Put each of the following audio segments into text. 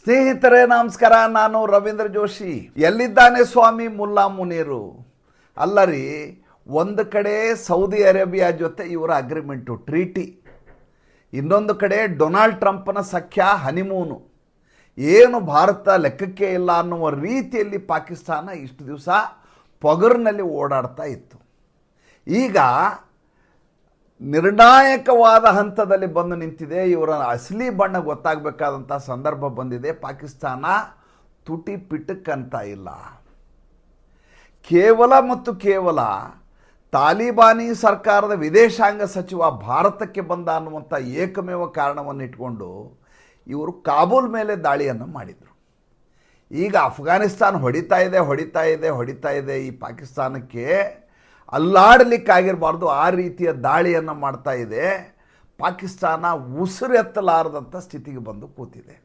ಸ್ನೇಹಿತರೇ ನಮಸ್ಕಾರ. ನಾನು ರವೀಂದ್ರ ಜೋಶಿ. ಎಲ್ಲಿದ್ದಾನೆ ಸ್ವಾಮಿ ಮುಲ್ಲಾ ಮುನೀರು? ಅಲ್ಲರಿ, ಒಂದು ಕಡೆ ಸೌದಿ ಅರೇಬಿಯಾ ಜೊತೆ ಇವರ ಅಗ್ರಿಮೆಂಟು, ಟ್ರೀಟಿ, ಇನ್ನೊಂದು ಕಡೆ ಡೊನಾಲ್ಡ್ ಟ್ರಂಪ್ನ ಸಖ್ಯ, ಹನಿಮೂನು. ಏನು ಭಾರತ ಲೆಕ್ಕಕ್ಕೆ ಇಲ್ಲ ಅನ್ನುವ ರೀತಿಯಲ್ಲಿ ಪಾಕಿಸ್ತಾನ ಇಷ್ಟು ದಿವಸ ಪೊಗರಿನಲ್ಲಿ ಓಡಾಡ್ತಾ ಇತ್ತು. ಈಗ ನಿರ್ಣಾಯಕವಾದ ಹಂತದಲ್ಲಿ ಬಂದು ನಿಂತಿದೆ. ಇವರ ಅಸಲಿ ಬಣ್ಣ ಗೊತ್ತಾಗಬೇಕಾದಂಥ ಸಂದರ್ಭ ಬಂದಿದೆ. ಪಾಕಿಸ್ತಾನ ತುಟಿ ಪಿಟಕ್ಕಂತ ಇಲ್ಲ. ಕೇವಲ ತಾಲಿಬಾನಿ ಸರ್ಕಾರದ ವಿದೇಶಾಂಗ ಸಚಿವ ಭಾರತಕ್ಕೆ ಬಂದ ಅನ್ನುವಂಥ ಏಕಮೇವ ಕಾರಣವನ್ನು ಇಟ್ಕೊಂಡು ಇವರು ಕಾಬೂಲ್ ಮೇಲೆ ದಾಳಿಯನ್ನು ಮಾಡಿದರು. ಈಗ ಅಫ್ಘಾನಿಸ್ತಾನ ಹೊಡಿತಾ ಇದೆ ಈ ಪಾಕಿಸ್ತಾನಕ್ಕೆ ಅಲ್ಲಾಡಲಿಕ್ಕಾಗಿರಬಾರ್ದು, ಆ ರೀತಿಯ ದಾಳಿಯನ್ನು ಮಾಡ್ತಾ ಇದೆ. ಪಾಕಿಸ್ತಾನ ಉಸಿರೆತ್ತಲಾರದಂಥ ಸ್ಥಿತಿಗೆ ಬಂದು ಕೂತಿದೆ.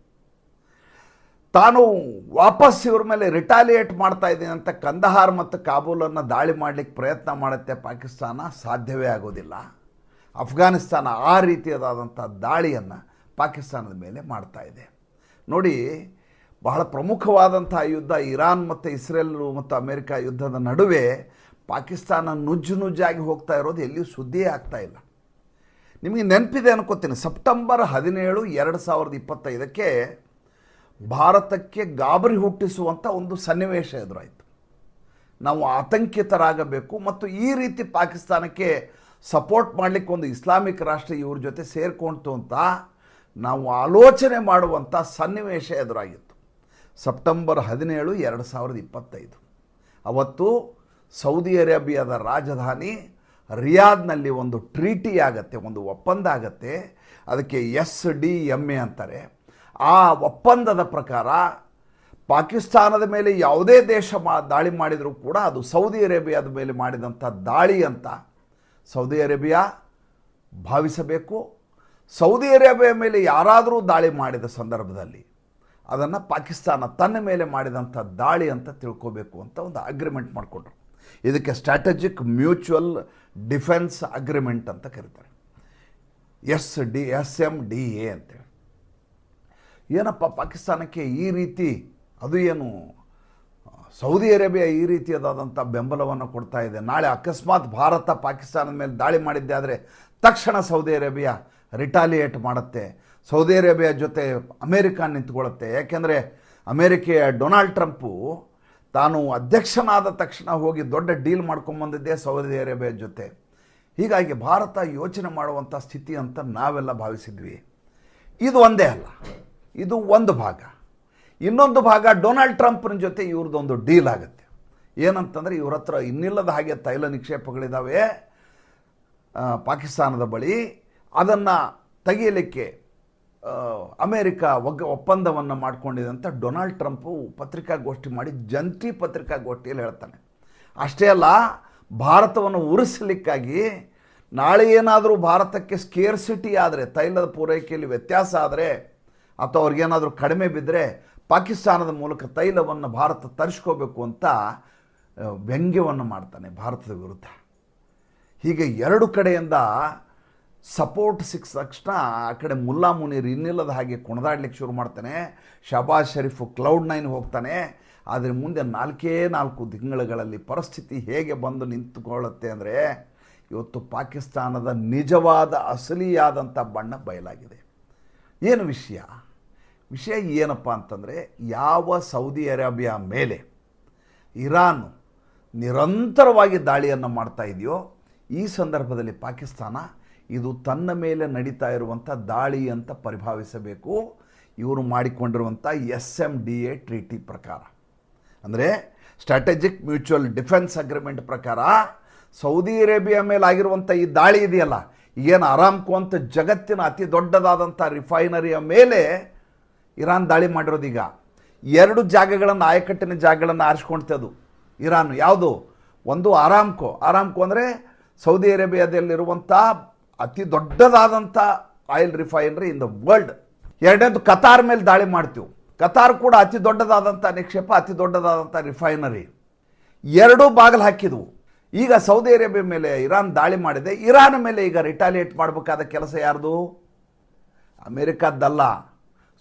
ತಾನು ವಾಪಸ್ ಇವ್ರ ಮೇಲೆ ರಿಟಾಲಿಯೇಟ್ ಮಾಡ್ತಾ ಇದ್ದೀನಿ ಅಂತ ಕಂದಹಾರ್ ಮತ್ತು ಕಾಬೂಲನ್ನು ದಾಳಿ ಮಾಡಲಿಕ್ಕೆ ಪ್ರಯತ್ನ ಮಾಡುತ್ತೆ ಪಾಕಿಸ್ತಾನ. ಸಾಧ್ಯವೇ ಆಗೋದಿಲ್ಲ. ಅಫ್ಘಾನಿಸ್ತಾನ ಆ ರೀತಿಯಾದಂಥ ದಾಳಿಯನ್ನು ಪಾಕಿಸ್ತಾನದ ಮೇಲೆ ಮಾಡ್ತಾ ಇದೆ. ನೋಡಿ, ಬಹಳ ಪ್ರಮುಖವಾದಂಥ ಯುದ್ಧ ಇರಾನ್ ಮತ್ತು ಇಸ್ರೇಲ್ ಮತ್ತು ಅಮೇರಿಕ ಯುದ್ಧದ ನಡುವೆ ಪಾಕಿಸ್ತಾನ ನುಜ್ಜಾಗಿ ಹೋಗ್ತಾ ಇರೋದು ಎಲ್ಲಿಯೂ ಸುದ್ದಿಯೇ ಆಗ್ತಾ ಇಲ್ಲ. ನಿಮಗೆ ನೆನಪಿದೆ ಅನ್ಕೋತೀನಿ, ಸೆಪ್ಟೆಂಬರ್ 17, 2025 ಭಾರತಕ್ಕೆ ಗಾಬರಿ ಹುಟ್ಟಿಸುವಂಥ ಒಂದು ಸನ್ನಿವೇಶ ಎದುರಾಯಿತು. ನಾವು ಆತಂಕಿತರಾಗಬೇಕು ಮತ್ತು ಈ ರೀತಿ ಪಾಕಿಸ್ತಾನಕ್ಕೆ ಸಪೋರ್ಟ್ ಮಾಡಲಿಕ್ಕೆ ಒಂದು ಇಸ್ಲಾಮಿಕ್ ರಾಷ್ಟ್ರ ಇವ್ರ ಜೊತೆ ಸೇರ್ಕೊಳ್ತು ಅಂತ ನಾವು ಆಲೋಚನೆ ಮಾಡುವಂಥ ಸನ್ನಿವೇಶ ಎದುರಾಗಿತ್ತು. ಸೆಪ್ಟೆಂಬರ್ 17, 2025 ಅವತ್ತು ಸೌದಿ ಅರೇಬಿಯಾದ ರಾಜಧಾನಿ ರಿಯಾದ್ನಲ್ಲಿ ಒಂದು ಟ್ರೀಟಿ ಆಗತ್ತೆ, ಒಂದು ಒಪ್ಪಂದ ಆಗತ್ತೆ. ಅದಕ್ಕೆ SDMA ಅಂತಾರೆ. ಆ ಒಪ್ಪಂದದ ಪ್ರಕಾರ ಪಾಕಿಸ್ತಾನದ ಮೇಲೆ ಯಾವುದೇ ದೇಶ ದಾಳಿ ಮಾಡಿದರೂ ಕೂಡ ಅದು ಸೌದಿ ಅರೇಬಿಯಾದ ಮೇಲೆ ಮಾಡಿದಂಥ ದಾಳಿ ಅಂತ ಸೌದಿ ಅರೇಬಿಯಾ ಭಾವಿಸಬೇಕು. ಸೌದಿ ಅರೇಬಿಯಾ ಮೇಲೆ ಯಾರಾದರೂ ದಾಳಿ ಮಾಡಿದ ಸಂದರ್ಭದಲ್ಲಿ ಅದನ್ನು ಪಾಕಿಸ್ತಾನ ತನ್ನ ಮೇಲೆ ಮಾಡಿದಂಥ ದಾಳಿ ಅಂತ ತಿಳ್ಕೋಬೇಕು ಅಂತ ಒಂದು ಅಗ್ರಿಮೆಂಟ್ ಮಾಡಿಕೊಂಡ್ರು. ಇದಕ್ಕೆ ಸ್ಟ್ರಾಟಜಿಕ್ ಮ್ಯೂಚುವಲ್ ಡಿಫೆನ್ಸ್ ಅಗ್ರಿಮೆಂಟ್ ಅಂತ ಕರೀತಾರೆ, SMDA ಅಂತೇಳಿ. ಏನಪ್ಪ ಪಾಕಿಸ್ತಾನಕ್ಕೆ ಈ ರೀತಿ, ಅದು ಏನು ಸೌದಿ ಅರೇಬಿಯಾ ಈ ರೀತಿಯಾದಂಥ ಬೆಂಬಲವನ್ನು ಕೊಡ್ತಾ ಇದೆ. ನಾಳೆ ಅಕಸ್ಮಾತ್ ಭಾರತ ಪಾಕಿಸ್ತಾನದ ಮೇಲೆ ದಾಳಿ ಮಾಡಿದ್ದೆ ಆದರೆ ತಕ್ಷಣ ಸೌದಿ ಅರೇಬಿಯಾ ರಿಟಾಲಿಯೇಟ್ ಮಾಡುತ್ತೆ. ಸೌದಿ ಅರೇಬಿಯಾ ಜೊತೆ ಅಮೇರಿಕ ನಿಂತ್ಕೊಳ್ಳುತ್ತೆ. ಯಾಕೆಂದರೆ ಅಮೇರಿಕೆಯ ಡೊನಾಲ್ಡ್ ಟ್ರಂಪು ತಾನು ಅಧ್ಯಕ್ಷನಾದ ತಕ್ಷಣ ಹೋಗಿ ದೊಡ್ಡ ಡೀಲ್ ಮಾಡ್ಕೊಂಬಂದಿದ್ದೆ ಸೌದಿ ಅರೇಬಿಯಾ ಜೊತೆ. ಹೀಗಾಗಿ ಭಾರತ ಯೋಚನೆ ಮಾಡುವಂಥ ಸ್ಥಿತಿ ಅಂತ ನಾವೆಲ್ಲ ಭಾವಿಸಿದ್ವಿ. ಇದು ಒಂದೇ ಅಲ್ಲ, ಇದು ಒಂದು ಭಾಗ. ಇನ್ನೊಂದು ಭಾಗ ಡೊನಾಲ್ಡ್ ಟ್ರಂಪ್ನ ಜೊತೆ ಇವ್ರದ್ದೊಂದು ಡೀಲ್ ಆಗುತ್ತೆ. ಏನಂತಂದರೆ ಇವ್ರ ಹತ್ರ ಇನ್ನಿಲ್ಲದ ಹಾಗೆ ತೈಲ ನಿಕ್ಷೇಪಗಳಿದ್ದಾವೆ ಪಾಕಿಸ್ತಾನದ ಬಳಿ. ಅದನ್ನು ತೆಗೆಯಲಿಕ್ಕೆ ಅಮೇರಿಕ ಒಪ್ಪಂದವನ್ನು ಮಾಡಿಕೊಂಡಿದೆ ಅಂತ ಡೊನಾಲ್ಡ್ ಟ್ರಂಪು ಪತ್ರಿಕಾಗೋಷ್ಠಿ ಮಾಡಿ ಜಂಟಿ ಪತ್ರಿಕಾಗೋಷ್ಠಿಯಲ್ಲಿ ಹೇಳ್ತಾನೆ. ಅಷ್ಟೇ ಅಲ್ಲ, ಭಾರತವನ್ನು ಉರಿಸಲಿಕ್ಕಾಗಿ ನಾಳೆ ಏನಾದರೂ ಭಾರತಕ್ಕೆ ಸ್ಕೇರ್ಸಿಟಿ ಆದರೆ, ತೈಲದ ಪೂರೈಕೆಯಲ್ಲಿ ವ್ಯತ್ಯಾಸ ಆದರೆ ಅಥವಾ ಅವ್ರಿಗೇನಾದರೂ ಕಡಿಮೆ ಬಿದ್ದರೆ ಪಾಕಿಸ್ತಾನದ ಮೂಲಕ ತೈಲವನ್ನು ಭಾರತ ತರಿಸ್ಕೋಬೇಕು ಅಂತ ವ್ಯಂಗ್ಯವನ್ನು ಮಾಡ್ತಾನೆ ಭಾರತದ ವಿರುದ್ಧ. ಹೀಗೆ ಎರಡು ಕಡೆಯಿಂದ ಸಪೋರ್ಟ್ ಸಿಕ್ಕ ತಕ್ಷಣ ಆ ಕಡೆ ಮುಲ್ಲಾ ಮುನೀರ್ ಇನ್ನಿಲ್ಲದ ಹಾಗೆ ಕುಣಿದಾಡ್ಲಿಕ್ಕೆ ಶುರು ಮಾಡ್ತಾನೆ. ಶಹಬಾಜ್ ಶರೀಫು Cloud9 ಹೋಗ್ತಾನೆ. ಆದರೆ ಮುಂದೆ 4 ತಿಂಗಳುಗಳಲ್ಲಿ ಪರಿಸ್ಥಿತಿ ಹೇಗೆ ಬಂದು ನಿಂತುಕೊಳ್ಳುತ್ತೆ ಅಂದರೆ, ಇವತ್ತು ಪಾಕಿಸ್ತಾನದ ನಿಜವಾದ ಅಸಲಿಯಾದಂಥ ಬಣ್ಣ ಬಯಲಾಗಿದೆ. ಏನು ವಿಷಯ ಏನಪ್ಪ ಅಂತಂದರೆ, ಯಾವ ಸೌದಿ ಅರೇಬಿಯಾ ಮೇಲೆ ಇರಾನ್ ನಿರಂತರವಾಗಿ ದಾಳಿಯನ್ನು ಮಾಡ್ತಾ ಇದೆಯೋ, ಈ ಸಂದರ್ಭದಲ್ಲಿ ಪಾಕಿಸ್ತಾನ ಇದು ತನ್ನ ಮೇಲೆ ನಡೀತಾ ಇರುವಂಥ ದಾಳಿ ಅಂತ ಪರಿಭಾವಿಸಬೇಕು. ಇವರು ಮಾಡಿಕೊಂಡಿರುವಂಥ SMDA ಟ್ರೀಟಿ ಪ್ರಕಾರ, ಅಂದರೆ ಸ್ಟ್ರಾಟಜಿಕ್ ಮ್ಯೂಚುವಲ್ ಡಿಫೆನ್ಸ್ ಅಗ್ರಿಮೆಂಟ್ ಪ್ರಕಾರ ಸೌದಿ ಅರೇಬಿಯಾ ಮೇಲೆ ಆಗಿರುವಂಥ ಈ ದಾಳಿ ಇದೆಯಲ್ಲ, ಏನು ಅರಾಮ್ಕೋ ಅಂತ ಜಗತ್ತಿನ ಅತಿ ದೊಡ್ಡದಾದಂಥ ರಿಫೈನರಿಯ ಮೇಲೆ ಇರಾನ್ ದಾಳಿ ಮಾಡಿರೋದು. ಈಗ 2 ಜಾಗಗಳನ್ನು, ಆಯಕಟ್ಟಿನ ಜಾಗಗಳನ್ನು ಆರಿಸ್ಕೊಳ್ತದು ಇರಾನ್. ಯಾವುದು? ಒಂದು ಅರಾಮ್ಕೋ ಅಂದರೆ ಸೌದಿ ಅರೇಬಿಯಾದಲ್ಲಿರುವಂಥ ಅತಿ ದೊಡ್ಡದಾದಂಥ oil refinery in the world. ಎರಡನೇದು ಕತಾರ್ ಮೇಲೆ ದಾಳಿ ಮಾಡ್ತೀವಿ. ಕತಾರ್ ಕೂಡ ಅತಿ ದೊಡ್ಡದಾದಂಥ ನಿಕ್ಷೇಪ, ಅತಿ ದೊಡ್ಡದಾದಂಥ ರಿಫೈನರಿ. 2 ಬಾಗಿಲು ಹಾಕಿದ್ವು. ಈಗ ಸೌದಿ ಅರೇಬಿಯಾ ಮೇಲೆ ಇರಾನ್ ದಾಳಿ ಮಾಡಿದೆ. ಇರಾನ್ ಮೇಲೆ ಈಗ ರಿಟಾಲಿಯೇಟ್ ಮಾಡಬೇಕಾದ ಕೆಲಸ ಯಾರ್ದು? ಅಮೇರಿಕಾದ್ದಲ್ಲ,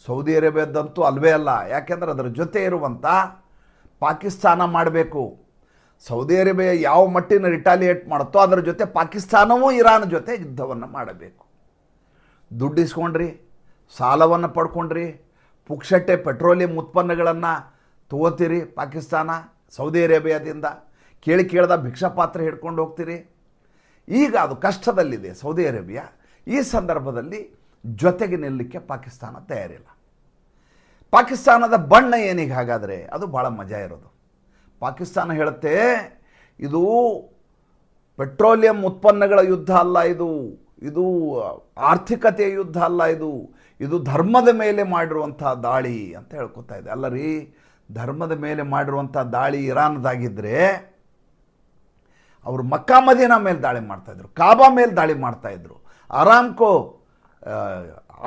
ಸೌದಿ ಅರೇಬಿಯಾದಂತೂ ಅಲ್ವೇ ಅಲ್ಲ. ಯಾಕೆಂದರೆ ಅದರ ಜೊತೆ ಇರುವಂಥ ಪಾಕಿಸ್ತಾನ ಮಾಡಬೇಕು. ಸೌದಿ ಅರೇಬಿಯಾ ಯಾವ ಮಟ್ಟಿನ ರಿಟಾಲಿಯೇಟ್ ಮಾಡುತ್ತೋ ಅದರ ಜೊತೆ ಪಾಕಿಸ್ತಾನವೂ ಇರಾನ್ ಜೊತೆ ಯುದ್ಧವನ್ನು ಮಾಡಬೇಕು. ದುಡ್ಡು ಇಸ್ಕೊಂಡ್ರಿ, ಸಾಲವನ್ನು ಪಡ್ಕೊಂಡ್ರಿ, ಪುಕ್ಷಟ್ಟೆ ಪೆಟ್ರೋಲಿಯಂ ಉತ್ಪನ್ನಗಳನ್ನು ತಗೋತೀರಿ ಪಾಕಿಸ್ತಾನ ಸೌದಿ ಅರೇಬಿಯಾದಿಂದ, ಕೇಳ್ದ ಭಿಕ್ಷಾಪಾತ್ರ ಹಿಡ್ಕೊಂಡು ಹೋಗ್ತೀರಿ. ಈಗ ಅದು ಕಷ್ಟದಲ್ಲಿದೆ ಸೌದಿ ಅರೇಬಿಯಾ. ಈ ಸಂದರ್ಭದಲ್ಲಿ ಜೊತೆಗೆ ನಿಲ್ಲಲಿಕ್ಕೆ ಪಾಕಿಸ್ತಾನ ತಯಾರಿಲ್ಲ. ಪಾಕಿಸ್ತಾನದ ಬಣ್ಣ ಏನೀಗ ಹಾಗಾದರೆ ಅದು ಭಾಳ ಮಜಾ ಇರೋದು. ಪಾಕಿಸ್ತಾನ ಹೇಳುತ್ತೆ, ಇದು ಪೆಟ್ರೋಲಿಯಂ ಉತ್ಪನ್ನಗಳ ಯುದ್ಧ ಅಲ್ಲ, ಇದು ಆರ್ಥಿಕತೆಯ ಯುದ್ಧ ಅಲ್ಲ, ಇದು ಧರ್ಮದ ಮೇಲೆ ಮಾಡಿರುವಂಥ ದಾಳಿ ಅಂತ ಹೇಳ್ಕೊತಾ ಇದೆ. ಅಲ್ಲ ರೀ, ಧರ್ಮದ ಮೇಲೆ ಮಾಡಿರುವಂಥ ದಾಳಿ ಇರಾನ್ದಾಗಿದ್ದರೆ ಅವರು ಮಕ್ಕಾ ಮದೀನಾ ಮೇಲೆ ದಾಳಿ ಮಾಡ್ತಾಯಿದ್ರು, ಕಾಬಾ ಮೇಲೆ ದಾಳಿ ಮಾಡ್ತಾಯಿದ್ರು, ಅರಾಮ್ಕೋ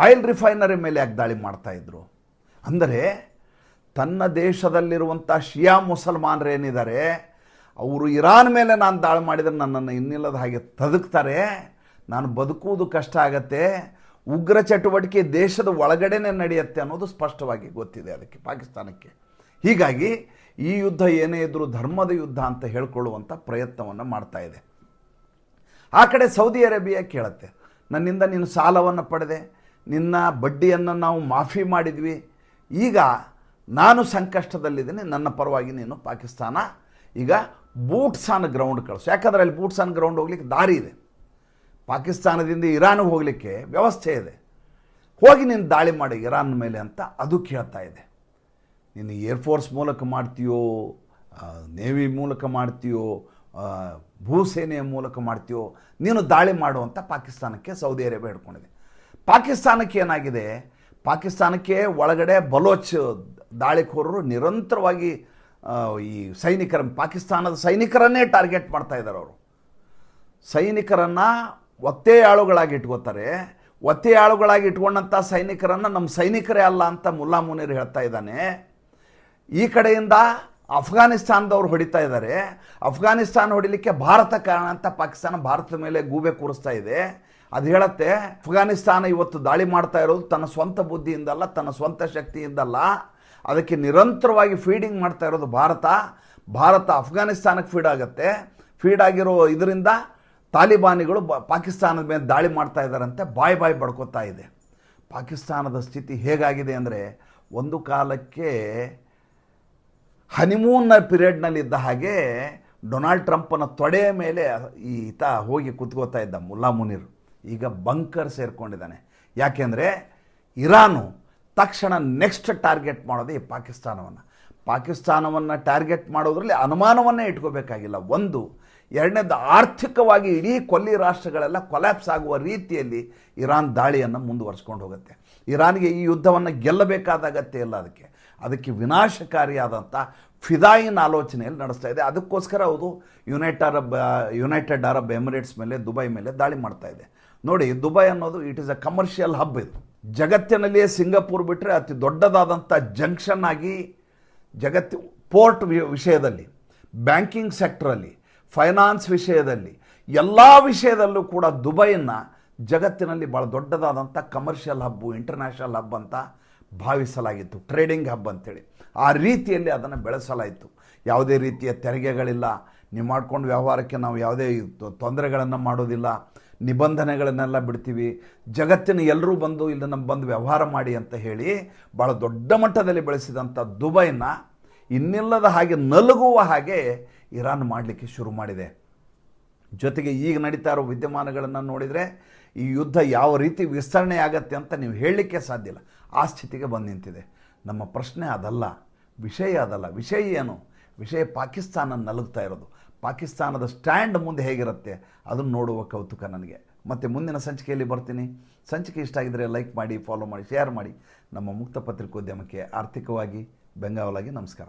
ಆಯಿಲ್ ರಿಫೈನರಿ ಮೇಲೆ ಯಾಕೆ ದಾಳಿ ಮಾಡ್ತಾಯಿದ್ರು? ಅಂದರೆ ತನ್ನ ದೇಶದಲ್ಲಿರುವಂಥ ಶಿಯಾ ಮುಸಲ್ಮಾನರೇನಿದ್ದಾರೆ ಅವರು ಇರಾನ್ ಮೇಲೆ ನಾನು ದಾಳಿ ಮಾಡಿದರೆ ನನ್ನನ್ನು ಇನ್ನಿಲ್ಲದ ಹಾಗೆ ತದುಕ್ತಾರೆ, ನಾನು ಬದುಕುವುದು ಕಷ್ಟ ಆಗತ್ತೆ, ಉಗ್ರ ಚಟುವಟಿಕೆ ದೇಶದ ಒಳಗಡೆನೇ ನಡೆಯುತ್ತೆ ಅನ್ನೋದು ಸ್ಪಷ್ಟವಾಗಿ ಗೊತ್ತಿದೆ ಅದಕ್ಕೆ ಪಾಕಿಸ್ತಾನಕ್ಕೆ. ಹೀಗಾಗಿ ಈ ಯುದ್ಧ ಏನೇ ಇದ್ದರೂ ಧರ್ಮದ ಯುದ್ಧ ಅಂತ ಹೇಳ್ಕೊಳ್ಳುವಂಥ ಪ್ರಯತ್ನವನ್ನು ಮಾಡ್ತಾ ಇದೆ. ಆ ಕಡೆ ಸೌದಿ ಅರೇಬಿಯಾ ಕೇಳುತ್ತೆ, ನನ್ನಿಂದ ನೀನು ಸಾಲವನ್ನು ಪಡೆದೆ, ನಿನ್ನ ಬಡ್ಡಿಯನ್ನು ನಾವು ಮಾಫಿ ಮಾಡಿದ್ವಿ, ಈಗ ನಾನು ಸಂಕಷ್ಟದಲ್ಲಿದ್ದೀನಿ, ನನ್ನ ಪರವಾಗಿ ನೀನು ಪಾಕಿಸ್ತಾನ ಈಗ ಬೂಟ್ಸ್ ಆನ್ ಗ್ರೌಂಡ್ ಕಳಿಸು. ಯಾಕಂದರೆ ಅಲ್ಲಿ ಬೂಟ್ಸ್ ಆನ್ ಗ್ರೌಂಡ್ ಹೋಗ್ಲಿಕ್ಕೆ ದಾರಿ ಇದೆ, ಪಾಕಿಸ್ತಾನದಿಂದ ಇರಾನ್ಗೆ ಹೋಗಲಿಕ್ಕೆ ವ್ಯವಸ್ಥೆ ಇದೆ, ಹೋಗಿ ನೀನು ದಾಳಿ ಮಾಡಿ ಇರಾನ್ ಮೇಲೆ ಅಂತ ಅದು ಕೇಳ್ತಾ ಇದೆ. ನೀನು ಏರ್ಫೋರ್ಸ್ ಮೂಲಕ ಮಾಡ್ತೀಯೋ, ನೇವಿ ಮೂಲಕ ಮಾಡ್ತೀಯೋ, ಭೂಸೇನೆಯ ಮೂಲಕ ಮಾಡ್ತೀಯೋ, ನೀನು ದಾಳಿ ಮಾಡುವಂಥ ಪಾಕಿಸ್ತಾನಕ್ಕೆ ಸೌದಿ ಅರೇಬಿಯಾ ಹಿಡ್ಕೊಂಡಿದೆ. ಪಾಕಿಸ್ತಾನಕ್ಕೆ ಏನಾಗಿದೆ, ಪಾಕಿಸ್ತಾನಕ್ಕೆ ಒಳಗಡೆ ಬಲೋಚ್ ದಾಳಿಕೋರರು ನಿರಂತರವಾಗಿ ಈ ಪಾಕಿಸ್ತಾನದ ಸೈನಿಕರನ್ನೇ ಟಾರ್ಗೆಟ್ ಮಾಡ್ತಾ ಇದ್ದಾರೆ. ಅವರು ಸೈನಿಕರನ್ನು ಒತ್ತೆಯಾಳುಗಳಾಗಿ ಇಟ್ಕೋತಾರೆ. ಒತ್ತೆಯಾಳುಗಳಾಗಿ ಇಟ್ಕೊಂಡಂಥ ಸೈನಿಕರನ್ನು ನಮ್ಮ ಸೈನಿಕರೇ ಅಲ್ಲ ಅಂತ ಮುಲ್ಲಾ ಮುನೀರ್ ಹೇಳ್ತಾ ಇದ್ದಾನೆ. ಈ ಕಡೆಯಿಂದ ಅಫ್ಘಾನಿಸ್ತಾನದವ್ರು ಹೊಡಿತಾ ಇದ್ದಾರೆ. ಅಫ್ಘಾನಿಸ್ತಾನ ಹೊಡಿಲಿಕ್ಕೆ ಭಾರತ ಕಾರಣ ಅಂತ ಪಾಕಿಸ್ತಾನ ಭಾರತದ ಮೇಲೆ ಗೂಬೆ ಕೂರಿಸ್ತಾ ಇದೆ. ಅದು ಹೇಳುತ್ತೆ, ಅಫ್ಘಾನಿಸ್ತಾನ ಇವತ್ತು ದಾಳಿ ಮಾಡ್ತಾ ಇರೋದು ತನ್ನ ಸ್ವಂತ ಬುದ್ಧಿಯಿಂದಲ್ಲ, ತನ್ನ ಸ್ವಂತ ಶಕ್ತಿಯಿಂದಲ್ಲ, ಅದಕ್ಕೆ ನಿರಂತರವಾಗಿ ಫೀಡಿಂಗ್ ಮಾಡ್ತಾ ಇರೋದು ಭಾರತ ಅಫ್ಘಾನಿಸ್ತಾನಕ್ಕೆ ಫೀಡ್ ಆಗುತ್ತೆ. ಫೀಡ್ ಆಗಿರೋ ಇದರಿಂದ ತಾಲಿಬಾನಿಗಳು ಪಾಕಿಸ್ತಾನದ ಮೇಲೆ ದಾಳಿ ಮಾಡ್ತಾ ಇದ್ದಾರಂತೆ ಬಾಯಿ ಬಡ್ಕೋತಾ ಇದೆ. ಪಾಕಿಸ್ತಾನದ ಸ್ಥಿತಿ ಹೇಗಾಗಿದೆ ಅಂದರೆ, ಒಂದು ಕಾಲಕ್ಕೆ ಹನಿಮೂನ್ ಪೀರಿಯಡ್ನಲ್ಲಿ ಇದ್ದ ಹಾಗೆ ಡೊನಾಲ್ಡ್ ಟ್ರಂಪನ ತೊಡೆಯ ಮೇಲೆ ಈತ ಹೋಗಿ ಕೂತ್ಕೋತಾ ಇದ್ದ ಮುಲ್ಲಾ ಮುನೀರ್, ಈಗ ಬಂಕರ್ ಸೇರಿಕೊಂಡಿದ್ದಾನೆ. ಯಾಕೆಂದರೆ ಇರಾನು ತಕ್ಷಣ ನೆಕ್ಸ್ಟ್ ಟಾರ್ಗೆಟ್ ಮಾಡೋದು ಈ ಪಾಕಿಸ್ತಾನವನ್ನು ಟಾರ್ಗೆಟ್ ಮಾಡೋದ್ರಲ್ಲಿ ಅನುಮಾನವನ್ನೇ ಇಟ್ಕೋಬೇಕಾಗಿಲ್ಲ. ಒಂದು, ಎರಡನೇದು, ಆರ್ಥಿಕವಾಗಿ ಇಡೀ ಕೊಲ್ಲಿ ರಾಷ್ಟ್ರಗಳೆಲ್ಲ ಕೊಲ್ಯಾಪ್ಸ್ ಆಗುವ ರೀತಿಯಲ್ಲಿ ಇರಾನ್ ದಾಳಿಯನ್ನು ಮುಂದುವರಿಸ್ಕೊಂಡು ಹೋಗುತ್ತೆ. ಇರಾನ್ಗೆ ಈ ಯುದ್ಧವನ್ನು ಗೆಲ್ಲಬೇಕಾದ ಅಗತ್ಯ ಇಲ್ಲ, ಅದಕ್ಕೆ ವಿನಾಶಕಾರಿಯಾದಂಥ ಫಿದಾಯಿನ್ ಆಲೋಚನೆಯಲ್ಲಿ ನಡೆಸ್ತಾ ಇದೆ. ಅದಕ್ಕೋಸ್ಕರ ಅದು ಯುನೈಟೆಡ್ ಅರಬ್ ಎಮಿರೇಟ್ಸ್ ಮೇಲೆ, ದುಬೈ ಮೇಲೆ ದಾಳಿ ಮಾಡ್ತಾ ಇದೆ. ನೋಡಿ, ದುಬೈ ಅನ್ನೋದು it is a commercial hub. ಇದು ಜಗತ್ತಿನಲ್ಲಿಯೇ ಸಿಂಗಪೂರ್ ಬಿಟ್ಟರೆ ಅತಿ ದೊಡ್ಡದಾದಂಥ ಜಂಕ್ಷನ್ ಆಗಿ ಪೋರ್ಟ್ ವಿಷಯದಲ್ಲಿ, ಬ್ಯಾಂಕಿಂಗ್ ಸೆಕ್ಟ್ರಲ್ಲಿ, ಫೈನಾನ್ಸ್ ವಿಷಯದಲ್ಲಿ, ಎಲ್ಲ ವಿಷಯದಲ್ಲೂ ಕೂಡ ದುಬೈಯನ್ನು ಜಗತ್ತಿನಲ್ಲಿ ಭಾಳ ದೊಡ್ಡದಾದಂಥ ಕಮರ್ಷಿಯಲ್ ಹಬ್ಬು, ಇಂಟರ್ನ್ಯಾಷನಲ್ ಹಬ್ ಅಂತ ಭಾವಿಸಲಾಗಿತ್ತು, ಟ್ರೇಡಿಂಗ್ ಹಬ್ ಅಂತೇಳಿ. ಆ ರೀತಿಯಲ್ಲಿ ಅದನ್ನು ಬೆಳೆಸಲಾಯಿತು. ಯಾವುದೇ ರೀತಿಯ ತೆರಿಗೆಗಳಿಲ್ಲ, ನೀವು ಮಾಡ್ಕೊಂಡು ವ್ಯವಹಾರಕ್ಕೆ ನಾವು ಯಾವುದೇ ತೊಂದರೆಗಳನ್ನು ಮಾಡೋದಿಲ್ಲ, ನಿಬಂಧನೆಗಳನ್ನೆಲ್ಲ ಬಿಡ್ತೀವಿ, ಜಗತ್ತಿನ ಎಲ್ಲರೂ ಬಂದು ಇಲ್ಲಿ ನಮ್ಮ ಬಂದು ವ್ಯವಹಾರ ಮಾಡಿ ಅಂತ ಹೇಳಿ ಭಾಳ ದೊಡ್ಡ ಮಟ್ಟದಲ್ಲಿ ಬೆಳೆಸಿದಂಥ ದುಬೈನ ಇನ್ನಿಲ್ಲದ ಹಾಗೆ ನಲುಗುವ ಹಾಗೆ ಇರಾನ್ ಮಾಡಲಿಕ್ಕೆ ಶುರು ಮಾಡಿದೆ. ಜೊತೆಗೆ ಈಗ ನಡೀತಾ ಇರೋ ವಿದ್ಯಮಾನಗಳನ್ನು ನೋಡಿದರೆ ಈ ಯುದ್ಧ ಯಾವ ರೀತಿ ವಿಸ್ತರಣೆ ಆಗತ್ತೆ ಅಂತ ನೀವು ಹೇಳಲಿಕ್ಕೆ ಸಾಧ್ಯ ಇಲ್ಲ. ಆ ಸ್ಥಿತಿಗೆ ಬಂದು ನಿಂತಿದೆ. ನಮ್ಮ ಪ್ರಶ್ನೆ ಅದಲ್ಲ, ವಿಷಯ ಅದಲ್ಲ. ವಿಷಯ ಏನು? ವಿಷಯ ಪಾಕಿಸ್ತಾನ ನಲುಗ್ತಾ ಇರೋದು. ಪಾಕಿಸ್ತಾನದ ಸ್ಟ್ಯಾಂಡ್ ಮುಂದೆ ಹೇಗಿರುತ್ತೆ ಅದನ್ನು ನೋಡುವ ಕೌತುಕ ನನಗೆ. ಮತ್ತು ಮುಂದಿನ ಸಂಚಿಕೆಯಲ್ಲಿ ಬರ್ತೀನಿ. ಸಂಚಿಕೆ ಇಷ್ಟ ಆಗಿದ್ದರೆ ಲೈಕ್ ಮಾಡಿ, ಫಾಲೋ ಮಾಡಿ, ಶೇರ್ ಮಾಡಿ. ನಮ್ಮ ಮುಕ್ತ ಪತ್ರಿಕೋದ್ಯಮಕ್ಕೆ ಆರ್ಥಿಕವಾಗಿ ಬೆಂಗಾವಲಾಗಿ ನಮಸ್ಕಾರ.